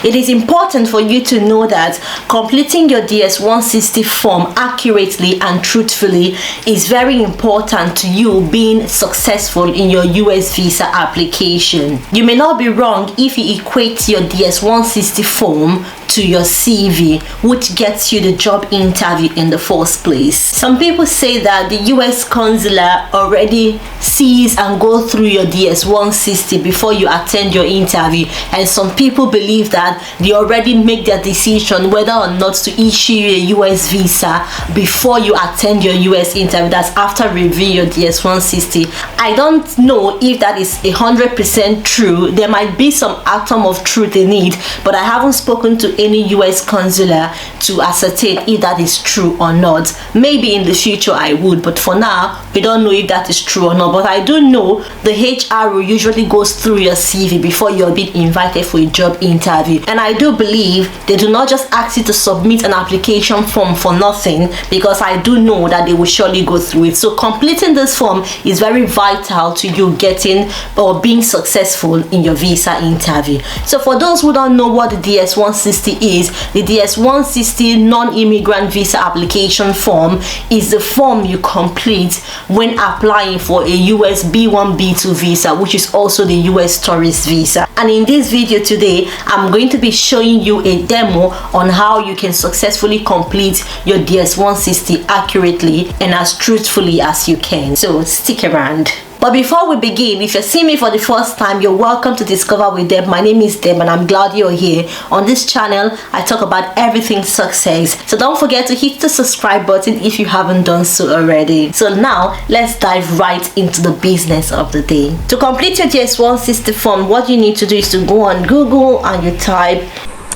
It is important for you to know that completing your DS-160 form accurately and truthfully is very important to you being successful in your US visa application. You may not be wrong if you equate your DS-160 form to your CV, which gets you the job interview in the first place. Some people say that the US consular already sees and go through your DS-160 before you attend your interview, and some people believe that they already make their decision whether or not to issue you a US visa before you attend your US interview. That's after reviewing your DS-160. I don't know if that is 100% true. There might be some atom of truth in it, but I haven't spoken to any US consular to ascertain if that is true or not. Maybe in the future I would, but for now we don't know if that is true or not. But I do know the HR usually goes through your CV before you're being invited for a job interview, and I do believe they do not just ask you to submit an application form for nothing, because I do know that they will surely go through it. So completing this form is very vital to you getting or being successful in your visa interview. So for those who don't know what the DS-160 is, the DS-160 non-immigrant visa application form is the form you complete when applying for a US B1 B2 visa, which is also the US tourist visa. And in this video today, I'm going to be showing you a demo on how you can successfully complete your DS-160 accurately and as truthfully as you can. So stick around. But before we begin, if you're seeing me for the first time, you're welcome to Discover with Deb. My name is Deb and I'm glad you're here. On this channel, I talk about everything success. So don't forget to hit the subscribe button if you haven't done so already. So now, let's dive right into the business of the day. To complete your DS-160 form, what you need to do is to go on Google and you type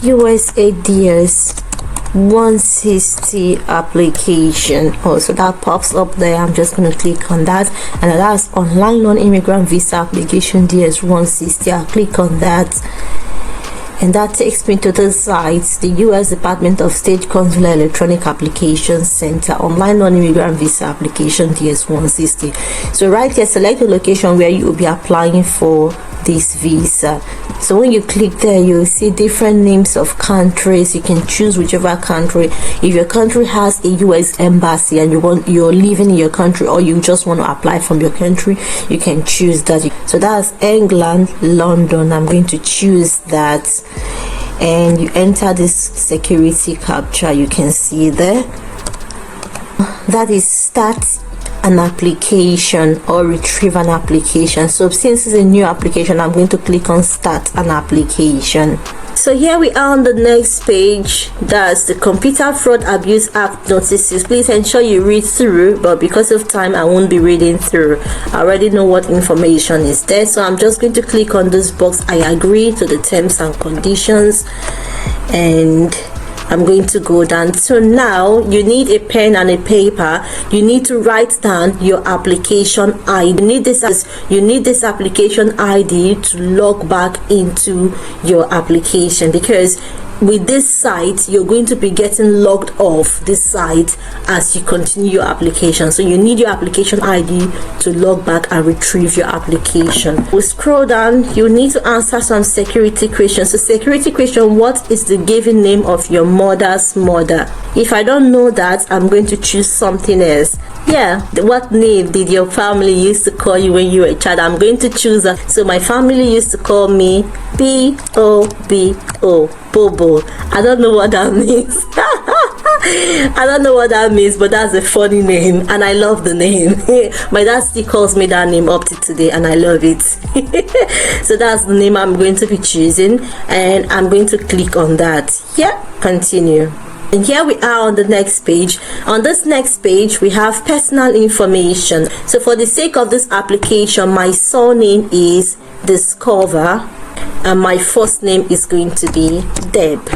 USA DS-160 application. So that pops up there. I'm just going to click on that, and that's online non-immigrant visa application DS-160. I'll click on that, and that takes me to the site, the US Department of State Consular Electronic Application Center online non-immigrant visa application DS-160. So right here, select the location where you will be applying for this visa. So when you click there, you'll see different names of countries. You can choose whichever country. If your country has a US embassy and you're living in your country, or you just want to apply from your country, you can choose that. So that's England, London. I'm going to choose that, and you enter this security captcha. You can see there, that is start an application or retrieve an application. So since it's a new application, I'm going to click on start an application. So here we are on the next page. That's the Computer Fraud Abuse Act notices. Please ensure you read through, but because of time I won't be reading through. I already know what information is there, so I'm just going to click on this box. I agree to the terms and conditions, and I'm going to go down. So now you need a pen and a paper. You need to write down your application ID. You need this application ID to log back into your application, because with this site you're going to be getting logged off this site as you continue your application. So you need your application ID to log back and retrieve your application. We'll scroll down. You need to answer some security questions. So security question: what is the given name of your mother's mother? If I don't know that, I'm going to choose something else. Yeah, what name did your family used to call you when you were a child? I'm going to choose that. So my family used to call me B-O-B-O, Bobo. I don't know what that means. I don't know what that means, but that's a funny name and I love the name. My dad still calls me that name up to today and I love it. So that's the name I'm going to be choosing, and I'm going to click on that. Yeah, continue. And here we are on the next page. On this next page, we have personal information. So for the sake of this application, my surname is Discover and my first name is going to be Deb.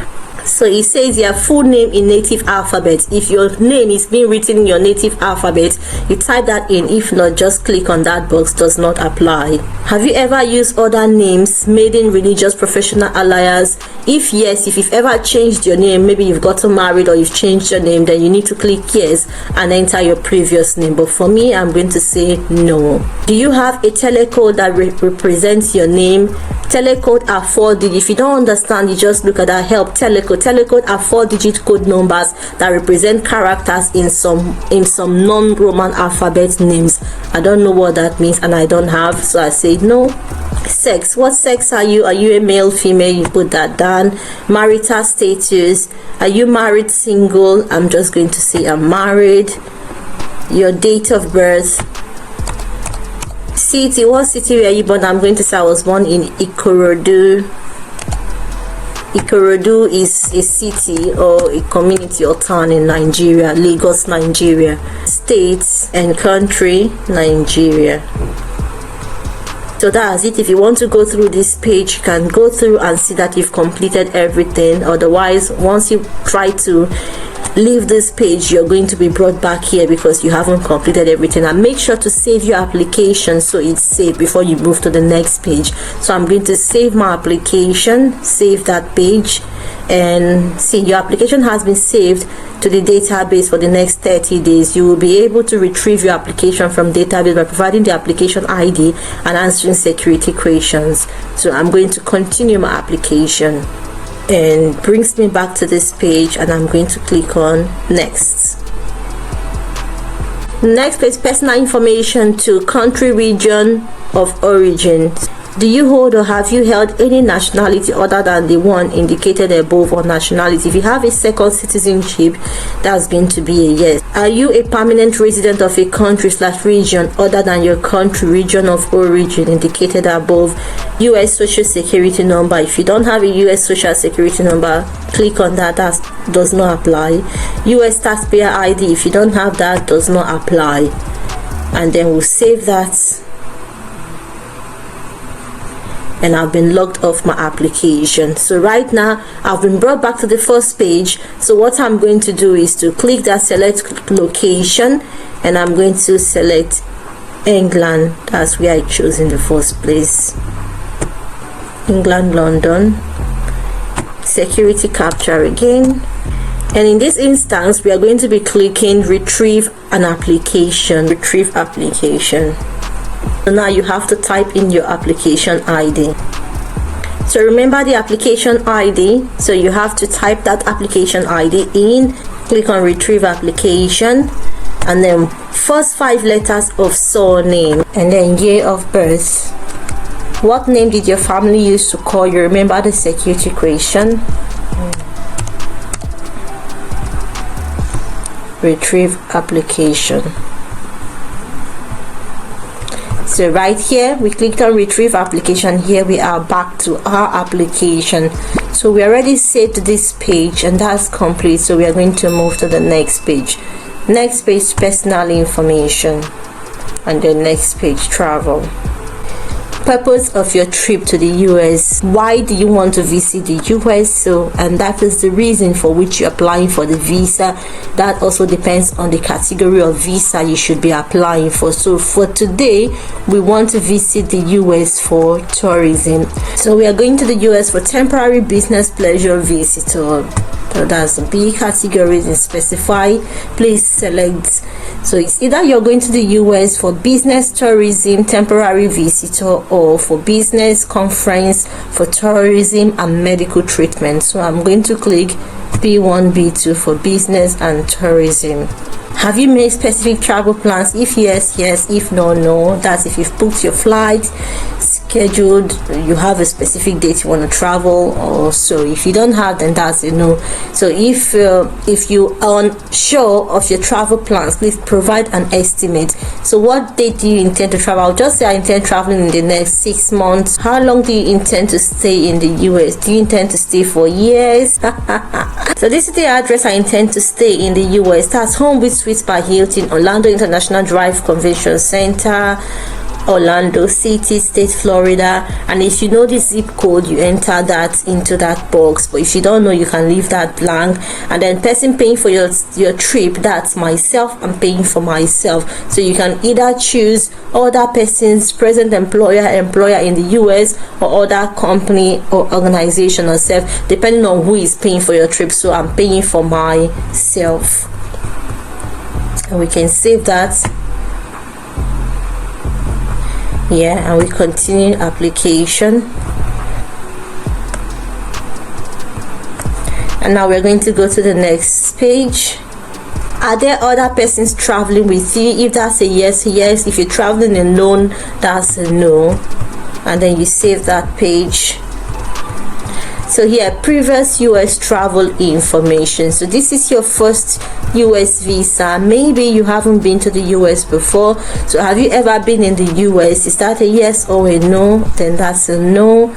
So it says your full name in native alphabet. If your name is being written in your native alphabet, you type that in. If not, just click on that box. Does not apply. Have you ever used other names, maiden, religious, professional, alias? If yes, if you've ever changed your name, maybe you've gotten married or you've changed your name, then you need to click yes and enter your previous name. But for me, I'm going to say no. Do you have a telecode that represents your name Telecode are 4 digits. If you don't understand, you just look at that help. Telecode are 4-digit code numbers that represent characters in some non-Roman alphabet names. I don't know what that means, and I don't have, so I say no. Sex. What sex are you? Are you a male, female? You put that down. Marital status. Are you married, single? I'm just going to say I'm married. Your date of birth. City. What city were you born? I'm going to say I was born in Ikorodu. Ikorodu is a city or a community or town in Nigeria. Lagos, Nigeria. States and country, Nigeria. So that's it. If you want to go through this page, you can go through and see that you've completed everything. Otherwise, once you try to leave this page, you're going to be brought back here because you haven't completed everything. And make sure to save your application so it's saved before you move to the next page. So I'm going to save my application, save that page, and see your application has been saved to the database for the next 30 days. You will be able to retrieve your application from database by providing the application ID and answering security questions. So I'm going to continue my application, and brings me back to this page, and I'm going to click on next. Next page, personal information to country, region of origin. Do you hold or have you held any nationality other than the one indicated above, or nationality? If you have a second citizenship, that's going to be a yes. Are you a permanent resident of a country/region other than your country, region of origin indicated above? US social security number. If you don't have a US social security number, click on that. That does not apply. US taxpayer ID. If you don't have that, does not apply. And then we'll save that. And I've been logged off my application. So right now I've been brought back to the first page. So what I'm going to do is to click that select location, and I'm going to select England. That's where I chose in the first place. England, London. Security capture again. And in this instance, we are going to be clicking retrieve an application. Retrieve application. So now you have to type in your application ID. So remember the application ID. So you have to type that application ID in, click on retrieve application, and then first 5 letters of surname, and then year of birth. What name did your family use to call you? Remember the security question. Retrieve application. So right here we clicked on retrieve application. Here we are back to our application. So we already saved this page, and that's complete. So we are going to move to the next page. Next page, personal information, and then next page, travel. Purpose of your trip to the US. Why do you want to visit the US? So, and that is the reason for which you're applying for the visa. That also depends on the category of visa you should be applying for. So for today, we want to visit the US for tourism. So we are going to the US for temporary business pleasure visitor. So that's the B categories and specify. Please select. So it's either you're going to the US for business, tourism, temporary visitor, or for business, conference, for tourism and medical treatment. So I'm going to click B1, B2 for business and tourism. Have you made specific travel plans? If yes, yes. If no, no. That's if you've booked your flight, scheduled, you have a specific date you want to travel, or so. If you don't have, then that's a no. So if you are unsure of your travel plans, please provide an estimate. So what date do you intend to travel? I'll just say I intend traveling in the next 6 months. How long do you intend to stay in the US? Do you intend to stay for years? So this is the address I intend to stay in the US. That's Home with Suites by Hilton, Orlando International Drive Convention Center, Orlando City, State, Florida. And if you know the zip code, you enter that into that box. But if you don't know, you can leave that blank. And then person paying for your trip, that's myself. I'm paying for myself. So you can either choose other person's present employer in the US, or other company or organization or self, depending on who is paying for your trip. So I'm paying for myself, and we can save that. Yeah, and we continue application. And now we're going to go to the next page. Are there other persons traveling with you? If that's a yes, yes. If you're traveling alone, that's a no. And then you save that page. So here, previous US travel information. So this is your first US visa. Maybe you haven't been to the US before. So have you ever been in the US? Is that a yes or a no? Then that's a no.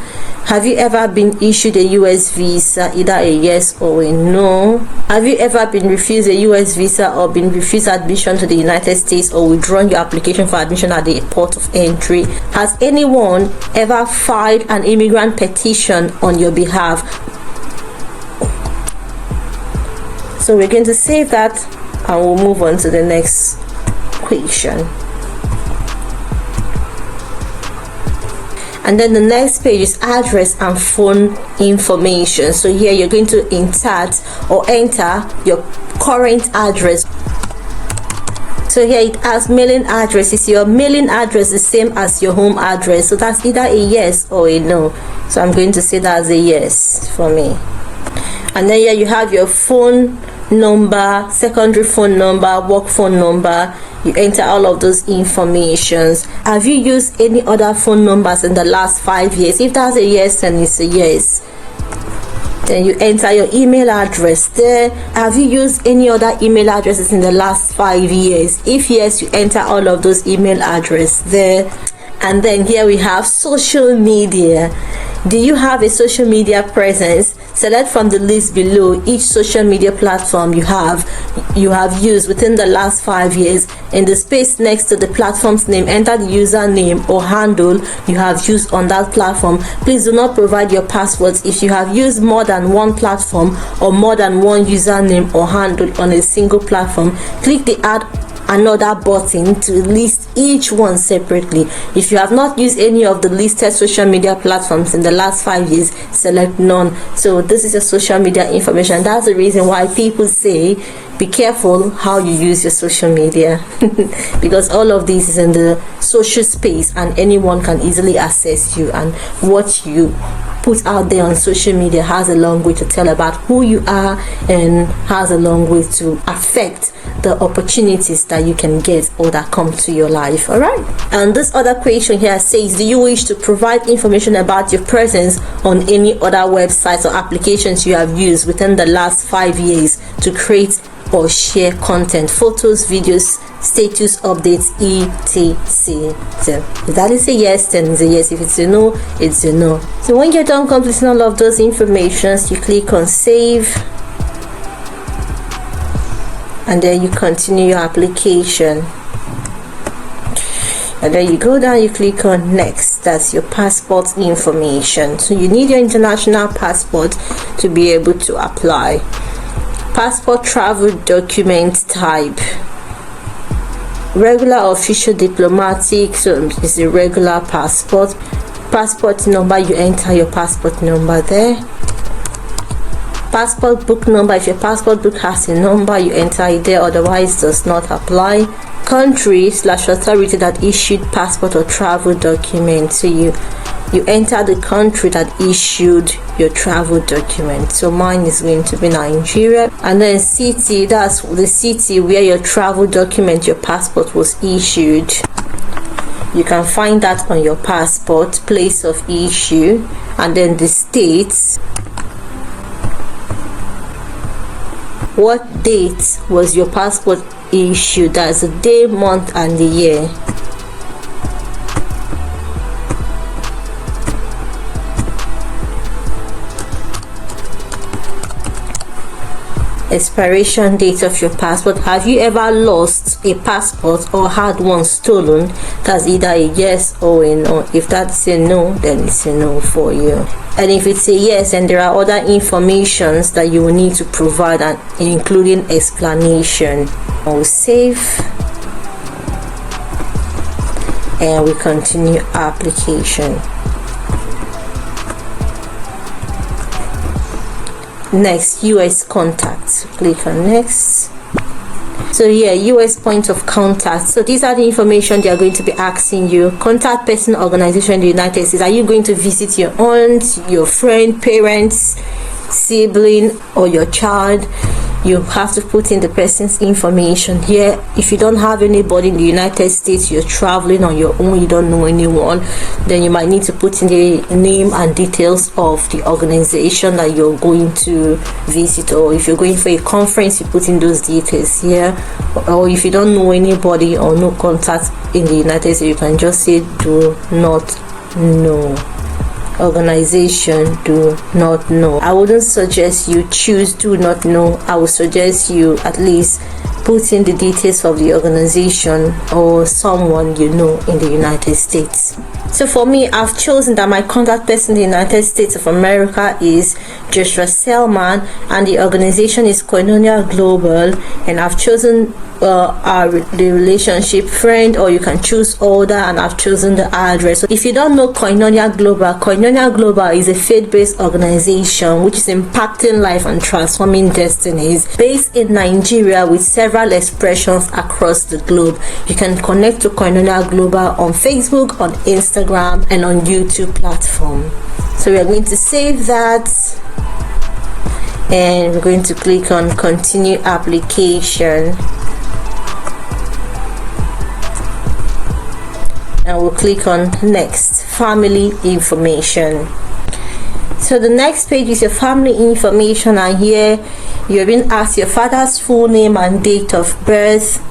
Have you ever been issued a US visa? Either a yes or a no. Have you ever been refused a US visa or been refused admission to the United States or withdrawn your application for admission at the port of entry? Has anyone ever filed an immigrant petition on your behalf? So we're going to save that and we'll move on to the next question. And then the next page is address and phone information. So here you're going to insert or enter your current address. So here it asks mailing address. Is your mailing address the same as your home address? So that's either a yes or a no. So I'm going to say that's a yes for me. And then here you have your phone number, secondary phone number, work phone number. You enter all of those informations. Have you used any other phone numbers in the last 5 years? If that's a yes, then it's a yes. Then you enter your email address there. Have you used any other email addresses in the last 5 years? If yes, you enter all of those email addresses there. And then here we have social media. Do you have a social media presence? Select from the list below each social media platform you have used within the last 5 years. In the space next to the platform's name, enter the username or handle you have used on that platform. Please do not provide your passwords if you have used more than one platform or more than one username or handle on a single platform. Click the add another button to list each one separately. If you have not used any of the listed social media platforms in the last 5 years, select none. So this is your social media information. That's the reason why people say be careful how you use your social media because all of this is in the social space and anyone can easily access you, and what you put out there on social media has a long way to tell about who you are and has a long way to affect the opportunities that you can get or that come to your life. All right, and this other question here says, do you wish to provide information about your presence on any other websites or applications you have used within the last 5 years to create or share content, photos, videos, status updates, etc. So if that is a yes, then it's a yes. If it's a no, it's a no. So when you're done completing all of those informations, you click on save and then you continue your application, and then you go down, you click on next. That's your passport information. So you need your international passport to be able to apply. Passport travel document type, regular, official, diplomatic. So it's a regular passport. Passport number, you enter your passport number there. Passport book number, if your passport book has a number, you enter it there, otherwise does not apply. Country / authority that issued passport or travel document. So you enter the country that issued your travel document. So mine is going to be Nigeria. And then city, that's the city where your travel document, your passport was issued. You can find that on your passport, place of issue. And then the states, what date was your passport issued? That's the day, month and the year. Expiration date of your passport. Have you ever lost a passport or had one stolen? That's either a yes or a no. If that's a no, then it's a no for you. And if it's a yes, then there are other informations that you will need to provide, and including explanation. We'll save and we continue application. Next, US contacts. Click on next. So here, US point of contact. So these are the information they are going to be asking you. Contact person, organization in the United States. Are you going to visit your aunt, your friend, parents, sibling or your child, you have to put in the person's information here. If you don't have anybody in the United States, you're traveling on your own, you don't know anyone, then you might need to put in the name and details of the organization that you're going to visit, or if you're going for a conference, you put in those details here. Or if you don't know anybody or no contact in the United States, you can just say do not know. Organization, do not know. I wouldn't suggest you choose do not know. I would suggest you at least put in the details of the organization or someone you know in the United States. So for me, I've chosen that my contact person in the United States of America is Joshua Selman, and the organization is Koinonia Global, and I've chosen the relationship friend, or you can choose older, and I've chosen the address. So if you don't know Koinonia Global is a faith-based organization which is impacting life and transforming destinies, based in Nigeria with several expressions across the globe. You can connect to Koinonia Global on Facebook, on Instagram, and on YouTube platform. So we are going to save that, and we're going to click on continue application, and we'll click on next, family information. So the next page is your family information, and here you're being asked your father's full name and date of birth,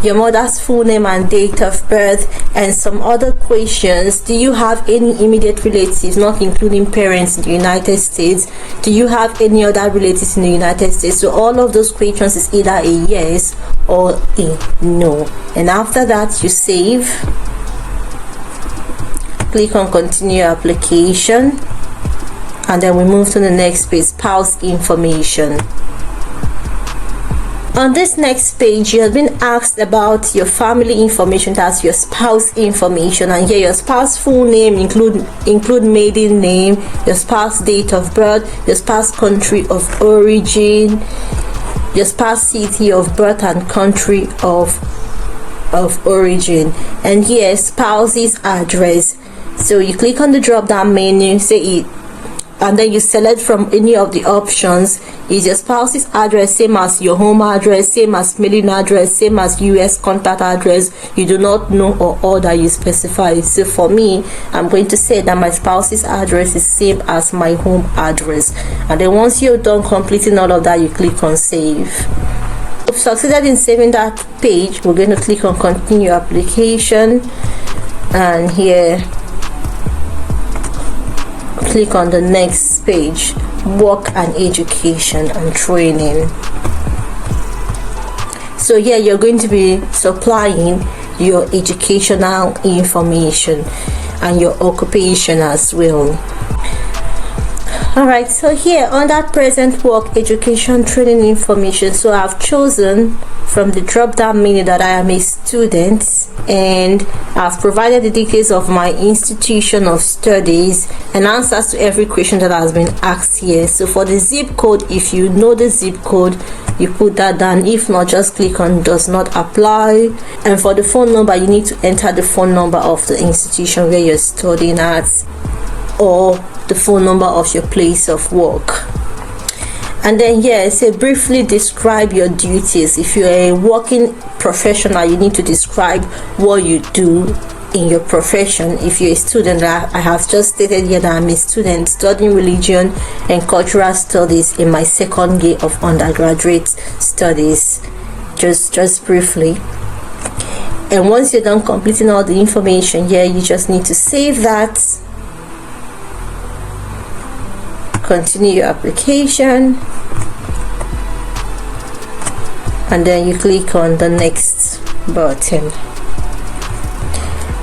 your mother's full name and date of birth, and some other questions. Do you have any immediate relatives, not including parents, in the United States? Do you have any other relatives in the United States? So all of those questions is either a yes or a no. And after that, you save, click on continue application, and then we move to the next page, spouse information. On this next page, you have been asked about your family information, that's your spouse information, and here your spouse full name include maiden name, your spouse date of birth, your spouse country of origin, your spouse city of birth and country of origin, and here spouse's address. So you click on the drop down menu, say it, and then you select from any of the options. Is your spouse's address same as your home address, same as mailing address, same as US contact address? You do not know, or all that you specify. So for me, I'm going to say that my spouse's address is same as my home address, and then once you're done completing all of that, you click on save. If you've succeeded in saving that page, we're going to click on continue application, and here click on the next page, work and education and training. So here you're going to be supplying your educational information and your occupation as well. Alright, so here under present work, education, training information, so I've chosen from the drop down menu that I am a student, and I've provided the details of my institution of studies and answers to every question that has been asked here. So for the zip code, if you know the zip code, you put that down. If not, just click on does not apply. And for the phone number, you need to enter the phone number of the institution where you're studying at, or the phone number of your place of work. And then here, say briefly describe your duties. If you're a working professional, you need to describe what you do in your profession. If you're a student, I have just stated here that I'm a student studying religion and cultural studies in my second year of undergraduate studies. Just briefly. And once you're done completing all the information here, you just need to save that, continue your application, and then you click on the next button.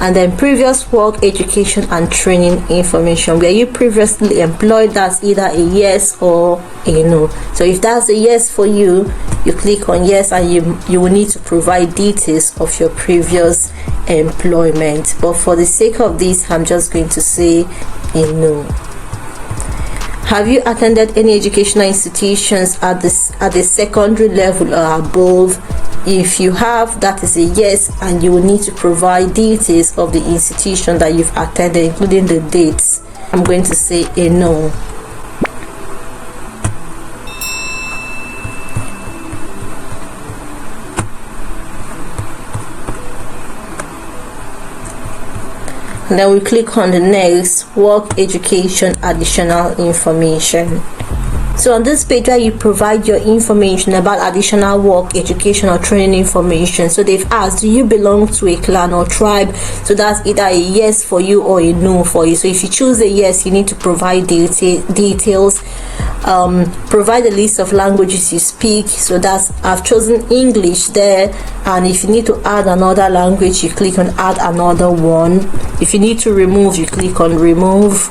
And then previous work, education and training information. Were you previously employed? That's either a yes or a no. So if that's a yes for you, you click on yes, and you will need to provide details of your previous employment. But for the sake of this, I'm just going to say a no. Have you attended any educational institutions at the secondary level or above? If you have, that is a yes, and you will need to provide details of the institution that you've attended, including the dates. I'm going to say a no. And then we click on the next, work, education, additional information. So on this page where you provide your information about additional work, education or training information, so they've asked, do you belong to a clan or tribe? So that's either a yes for you or a no for you. So if you choose a yes, you need to provide details, provide a list of languages you speak. So that's, I've chosen English there, and if you need to add another language, you click on add another one. If you need to remove, you click on remove.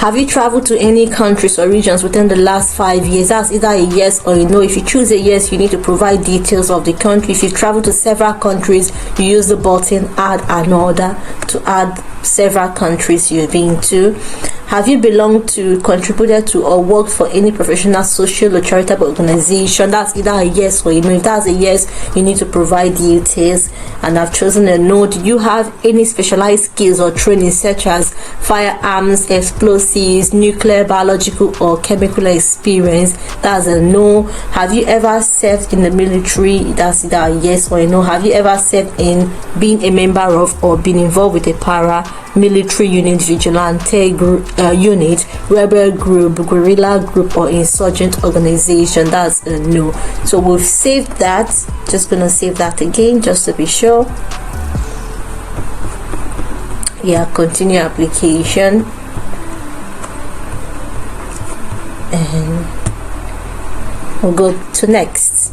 Have you traveled to any countries or regions within the last 5 years? That's either a yes or a no. If you choose a yes, you need to provide details of the country. If you travel to several countries, you use the button add another to add several countries you've been to. Have you belonged to, contributed to, or worked for any professional, social, or charitable organization? That's either a yes or a no. If that's a yes, you need to provide details. And I've chosen a no. Do you have any specialized skills or training such as firearms, explosives, nuclear, biological, or chemical experience? That's a no. Have you ever served in the military? That's either a yes or a no. Have you ever served in, being a member of, or been involved with a military unit, vigilante unit, rebel group, guerrilla group, or insurgent organization? That's a no. So we've saved that. Just gonna save that again just to be sure. Yeah, continue application, and we'll go to next.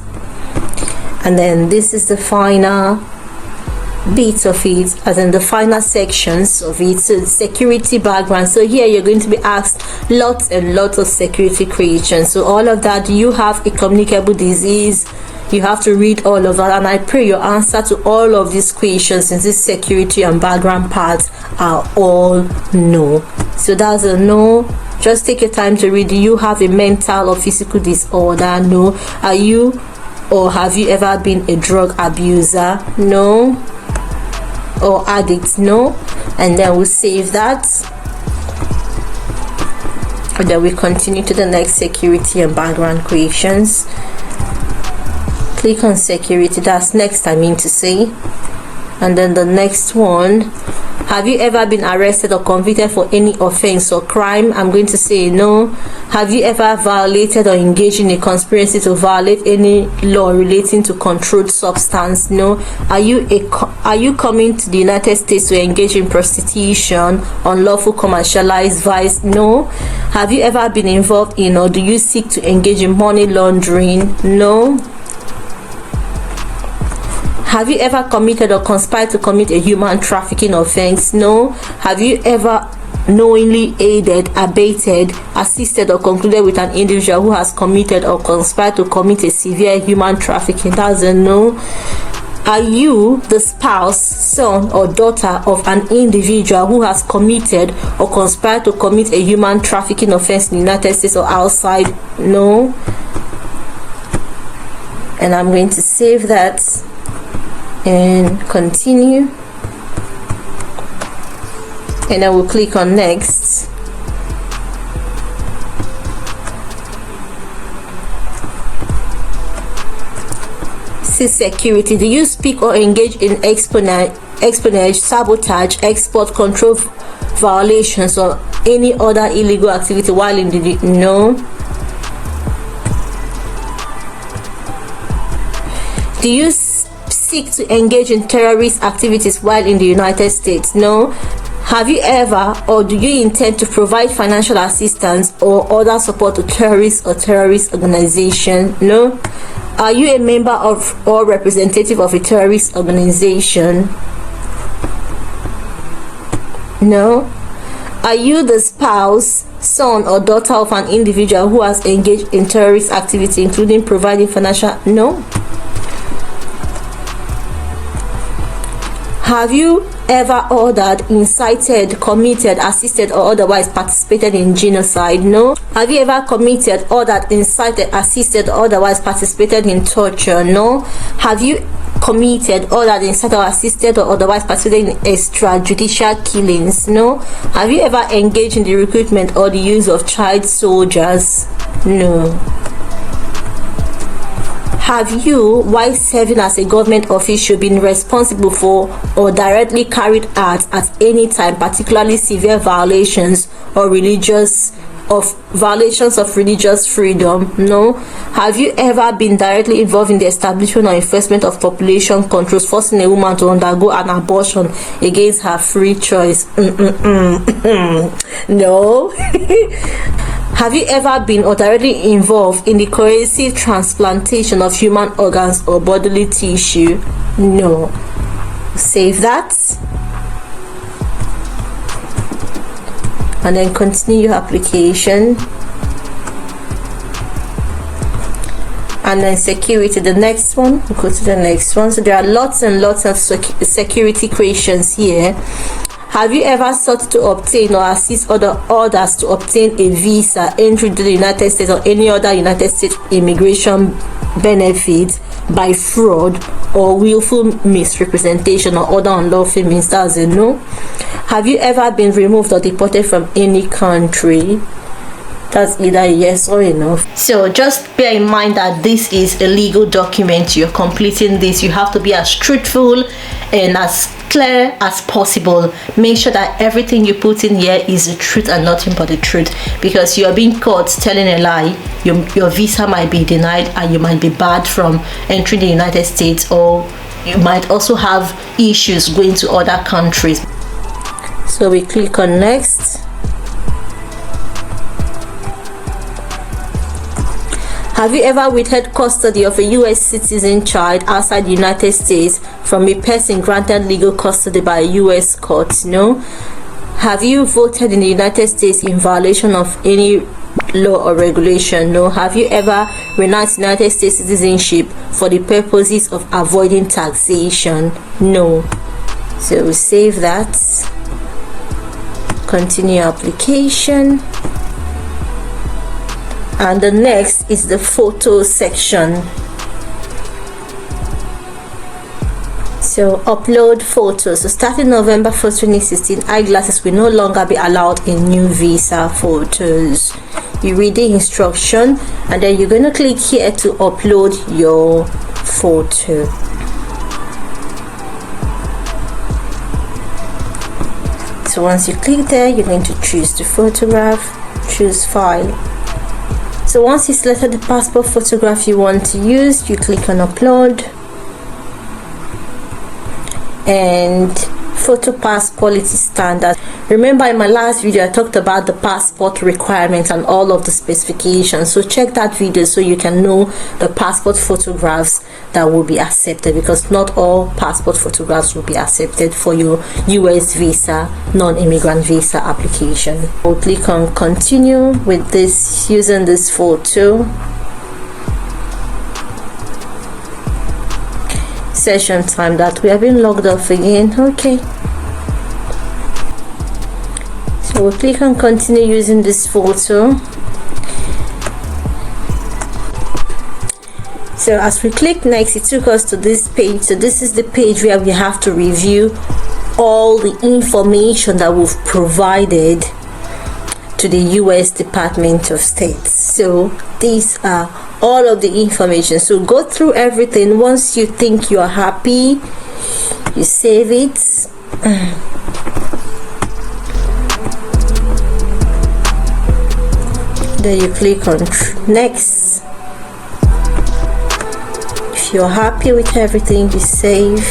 And then this is the final bits of it, as in the final sections of it. So security background. So here you're going to be asked lots and lots of security questions. So all of that, do you have a communicable disease? You have to read all of that, and I pray your answer to all of these questions in this security and background parts are all no. So that's a no. Just take your time to read. Do you have a mental or physical disorder? No. Are you or have you ever been a drug abuser? No. Or addict? No. And then we'll save that, and then we continue to the next security and background questions. Click on security, that's next, I mean to say. And then the next one, have you ever been arrested or convicted for any offense or crime? I'm going to say no. Have you ever violated or engaged in a conspiracy to violate any law relating to controlled substance? No. Are you coming to the United States to engage in prostitution, unlawful commercialized vice? No. Have you ever been involved in, or do you seek to engage in money laundering? No. Have you ever committed or conspired to commit a human trafficking offense? No. Have you ever knowingly aided, abated, assisted, or concluded with an individual who has committed or conspired to commit a severe human trafficking? That's a no. Are you the spouse, son, or daughter of an individual who has committed or conspired to commit a human trafficking offense in the United States or outside? No. And I'm going to save that and continue, and I will click on next. See security. Do you speak or engage in espionage, sabotage, export control violations, or any other illegal activity while in the no. Do you seek to engage in terrorist activities while in the United States? No. Have you ever, or do you intend to provide financial assistance or other support to terrorists or terrorist organization? No. Are you a member of or representative of a terrorist organization? No. Are you the spouse, son, or daughter of an individual who has engaged in terrorist activity, including providing financial? No. Have you ever ordered, incited, committed, assisted, or otherwise participated in genocide? No. Have you ever committed, ordered, incited, assisted, or otherwise participated in torture? No. Have you committed, ordered, incited, or assisted, or otherwise participated in extrajudicial killings? No. Have you ever engaged in the recruitment or the use of child soldiers? No. Have you, while serving as a government official, been responsible for or directly carried out at any time particularly severe violations or violations of religious freedom? No. Have you ever been directly involved in the establishment or enforcement of population controls, forcing a woman to undergo an abortion against her free choice? No. Have you ever been or directly involved in the coercive transplantation of human organs or bodily tissue? No. Save that. And then continue your application. And then security, the next one. We'll go to the next one. So there are lots and lots of security questions here. Have you ever sought to obtain or assist others to obtain a visa, entry to the United States or any other United States immigration benefits by fraud or willful misrepresentation or other unlawful means? That's a no. Have you ever been removed or deported from any country? That's either a yes or a no. So just bear in mind that this is a legal document. You're completing this. You have to be as truthful and as clear as possible. Make sure that everything you put in here is the truth and nothing but the truth, because you're being caught telling a lie. Your visa might be denied and you might be barred from entering the United States, or you might also have issues going to other countries. So we click on next. Have you ever withheld custody of a U.S. citizen child outside the United States from a person granted legal custody by a U.S. court? No. Have you voted in the United States in violation of any law or regulation? No. Have you ever renounced United States citizenship for the purposes of avoiding taxation? No. So we'll save that. Continue application. And the next is the photo section. So upload photos. So starting November 1st, 2016, eyeglasses will no longer be allowed in new visa photos. You read the instruction and then you're going to click here to upload your photo. So once you click there, you're going to choose the photograph, choose file. So once you selected the passport photograph you want to use, you click on upload, and photo pass quality standard. Remember in my last video I talked about the passport requirements and all of the specifications, so check that video so you can know the passport photographs that will be accepted, because not all passport photographs will be accepted for your US visa, non-immigrant visa application. We'll click on continue with this, using this photo. Session time that we have been logged off again. Okay, so we'll click on continue using this photo. So as we click next, it took us to this page. So this is the page where we have to review all the information that we've provided to the US Department of State. So these are all of the information. So go through everything. Once you think you are happy, you save it. Then you click on next. If you're happy with everything, you save.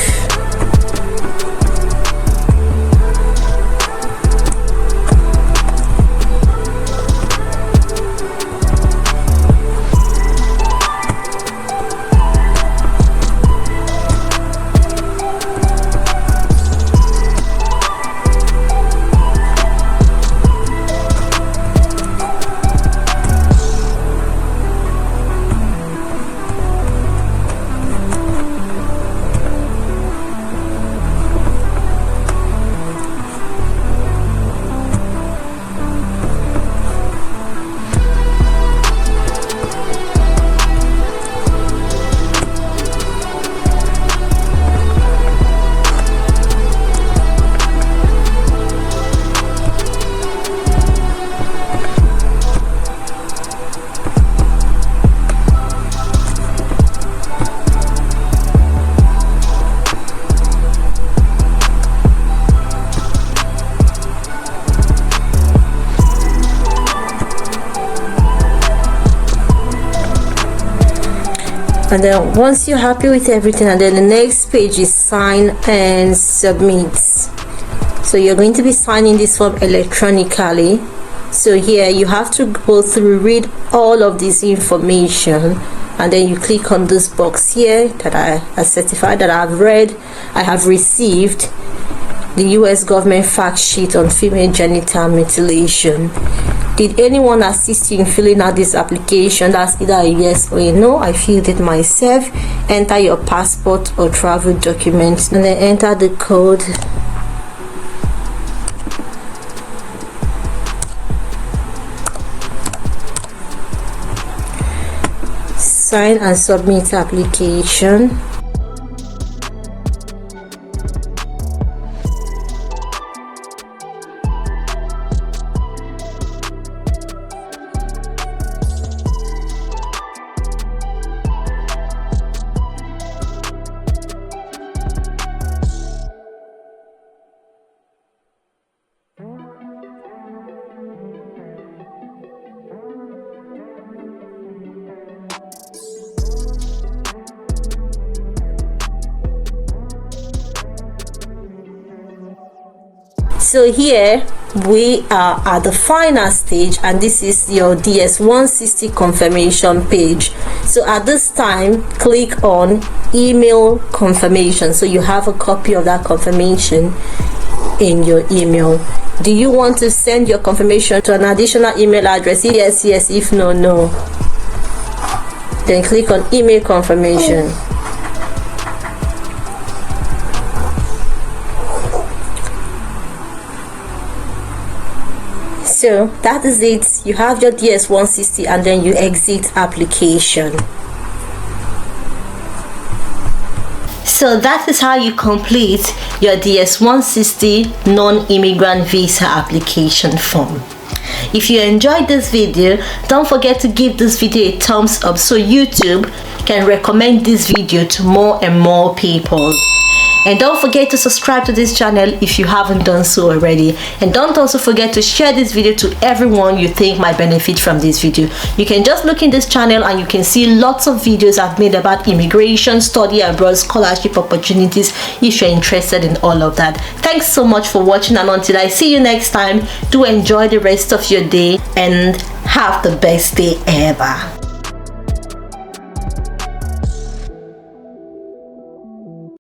And then once you're happy with everything, and then the next page is sign and submit. So you're going to be signing this form electronically. So here you have to go through, read all of this information, and then you click on this box here that I certify that I've read, I have received the US government fact sheet on female genital mutilation. Did anyone assist you in filling out this application? That's either a yes or a no. I filled it myself. Enter your passport or travel documents, and then enter the code. Sign and submit application. So here we are at the final stage, and this is your DS-160 confirmation page. So at this time, click on email confirmation, so you have a copy of that confirmation in your email. Do you want to send your confirmation to an additional email address? Yes, yes. If no, no. Then click on email confirmation. So that is it. You have your DS-160, and then you exit application. So that is how you complete your DS-160 non-immigrant visa application form. If you enjoyed this video, don't forget to give this video a thumbs up so YouTube can recommend this video to more and more people. And don't forget to subscribe to this channel if you haven't done so already. And don't also forget to share this video to everyone you think might benefit from this video. You can just look in this channel and you can see lots of videos I've made about immigration, study abroad, scholarship opportunities if you're interested in all of that. Thanks so much for watching, and until I see you next time, do enjoy the rest of your day and have the best day ever.